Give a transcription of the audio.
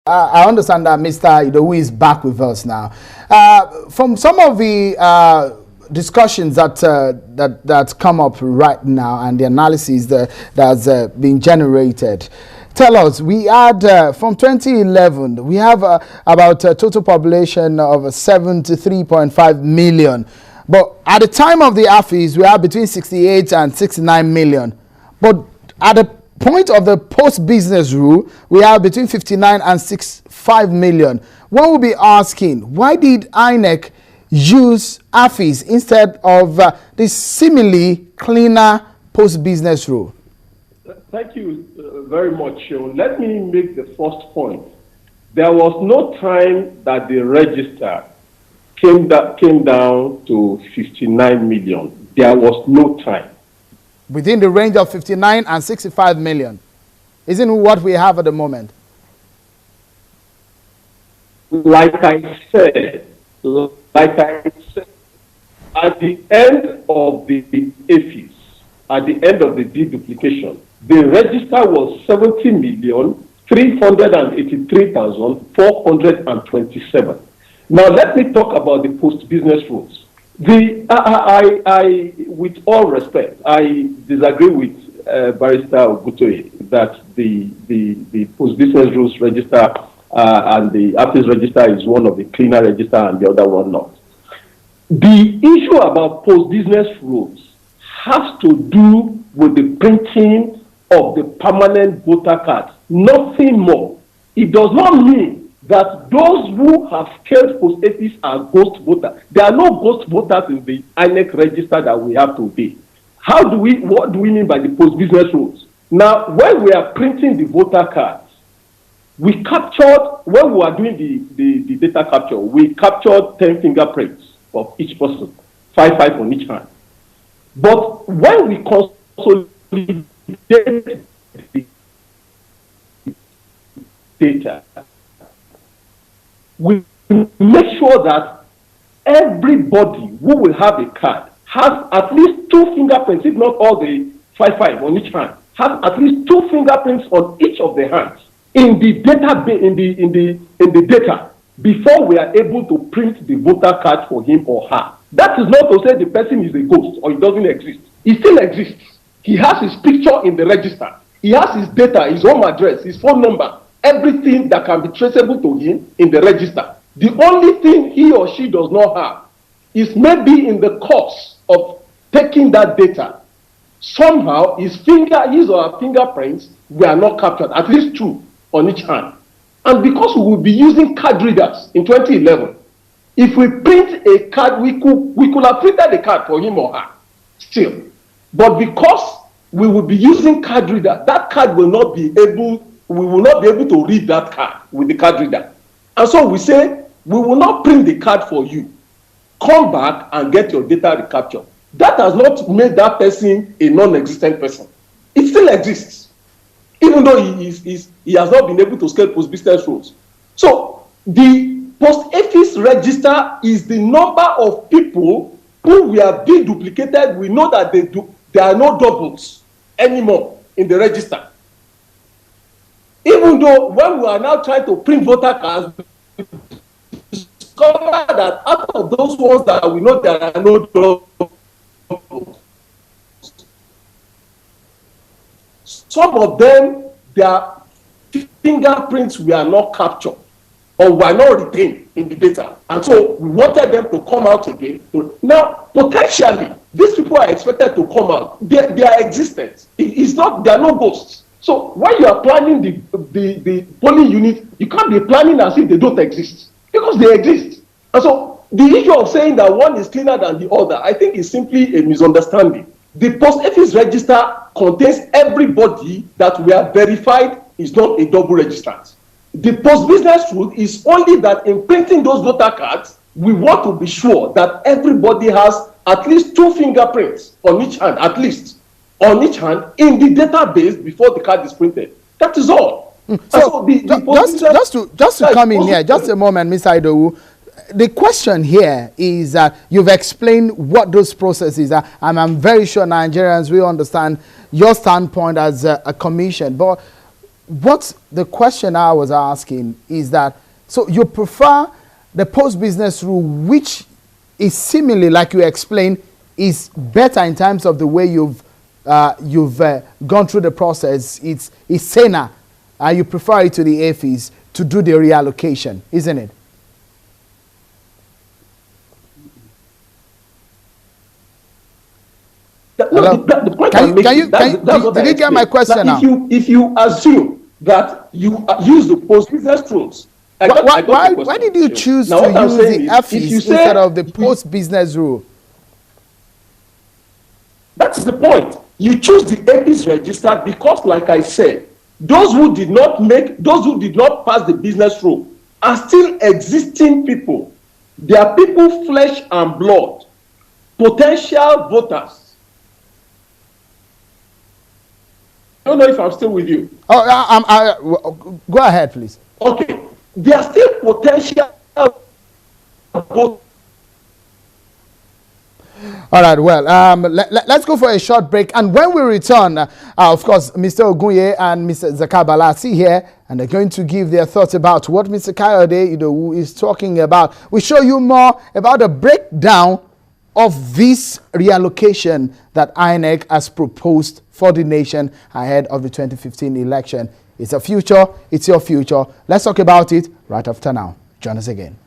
I understand that Mr. Idowu is back with us now. From some of the discussions that come up right now and the analysis that's been generated, tell us, we had from 2011, we have about a total population of 73.5 million. But at the time of the AFIS, we are between 68 and 69 million. But at the point of the post-business rule, we are between 59 and 65 million. One will be asking, why did INEC use AFIS instead of this seemingly cleaner post-business rule? Thank you very much, Sean. Let me make the first point. There was no time that the register came down to 59 million. There was no time. Within the range of 59 and 65 million. Isn't what we have at the moment? Like I said, at the end of the AFIS, at the end of the deduplication, the register was 70,383,427. Now, let me talk about the post-business rules. With all respect, I disagree with Barrister Ogutoye that the post-business rules register and the AFIS register is one of the cleaner register and the other one not. The issue about post-business rules has to do with the printing of the permanent voter card, nothing more. It does not mean that those who have scaled post-AFIS are ghost voters. There are no ghost voters in the INEC register that we have today. What do we mean by the post-business rules? Now, when we are printing the voter cards, we captured, when we were doing the data capture, we captured 10 fingerprints of each person, 5 on each hand. But when we consolidate the data, we make sure that everybody who will have a card has at least 2 fingerprints, if not all the 5 on each hand, has at least 2 fingerprints on each of the hands in the database, in the data, before we are able to print the voter card for him or her. That is not to say the person is a ghost or he doesn't exist. He still exists. He has his picture in the register. He has his data, his home address, his phone number, everything that can be traceable to him in the register. The only thing he or she does not have is maybe in the course of taking that data, somehow his or her fingerprints were not captured, at least 2 on each hand. And because we will be using card readers in 2011, if we print a card, we could have printed the card for him or her still. But because we will be using card reader, that card we will not be able to read that card with the card reader. And so we say, we will not print the card for you. Come back and get your data recaptured. That has not made that person a non-existent person. It still exists, even though he has not been able to scale post-business rules. So the post-AFIS register is the number of people who we have been duplicated. We know that there are no doubles anymore in the register. Even though when we are now trying to print voter cards, we discover that out of those ones that we know there are no doubles, some of them, their fingerprints were not captured or were not retained in the data. And so we wanted them to come out again. Now, potentially, these people are expected to come out. Their existence is not, they are no ghosts. So when you are planning the polling unit, you can't be planning as if they don't exist, because they exist. And so the issue of saying that one is cleaner than the other, I think is simply a misunderstanding. The post-AFIS register contains everybody that we have verified is not a double registrant. The post-business rule is only that in printing those voter cards, we want to be sure that everybody has at least 2 fingerprints on each hand, at least on each hand, in the database before the card is printed. That is all. So just to come in here, just a moment, Mr. Idowu. The question here is that you've explained what those processes are, and I'm very sure Nigerians will understand your standpoint as a commission. But what the question I was asking is that, so you prefer the post-business rule, which is similarly, like you explained, is better in terms of the way you've gone through the process. It's saner. You prefer it to the AFIs to do the reallocation, isn't it? The point I'm making, did you get my question now? If you assume that you use the post-business rules, why did you choose to use the AFIs instead of the post-business rule? That's the point. You choose the APIs register because, like I said, those who did not pass the business rule are still existing people. They are people, flesh and blood, potential voters. I don't know if I'm still with you. Go ahead, please. Okay. They are still potential voters. All right, well, let's go for a short break. And when we return, of course, Mr. Ogunye and Mr. Zakabala are here, and they're going to give their thoughts about what Mr. Kayode, who is talking about. We'll show you more about the breakdown of this reallocation that INEC has proposed for the nation ahead of the 2015 election. It's a future. It's your future. Let's talk about it right after now. Join us again.